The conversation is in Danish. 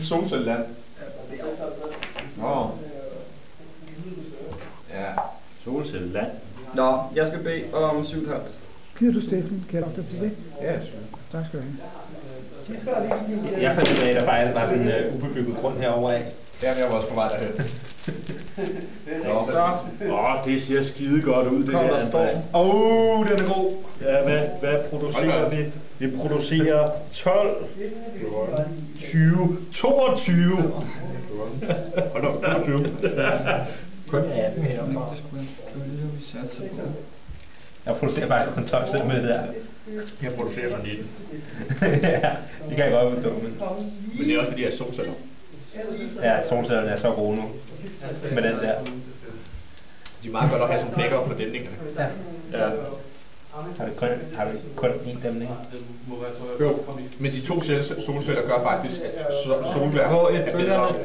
Solcelleland. Nå. Ja. Solcelleland. Nå, jeg skal bede om 7,5. Gider du, Steffen? Kan jeg nok til det? Ja, Tak skal du have. Jeg fandt ud af, at der faktisk var sådan en ubebygget grund herovre af. Jamen, jeg var også på vej derhen. Nå, så. Det ser skide godt ud, det Kommer her. der storm. Den er god. Ja, hvad producerer vi? Vi producerer 12, 20, 22. Hold op, 22. Kun 18 herfra. Jeg producerer faktisk kun 12 selv med det der. Jeg producerer for 19. Ja, det kan jeg godt forstå. Men det er også fordi, jeg er solceller. Ja, solcellerne er så gode nu. Med den der. De er meget godt at have sådan backup på dæmningerne. Ja. Har vi kun én dæmning? Jo, men de to solceller gør faktisk, at solværk er bedre.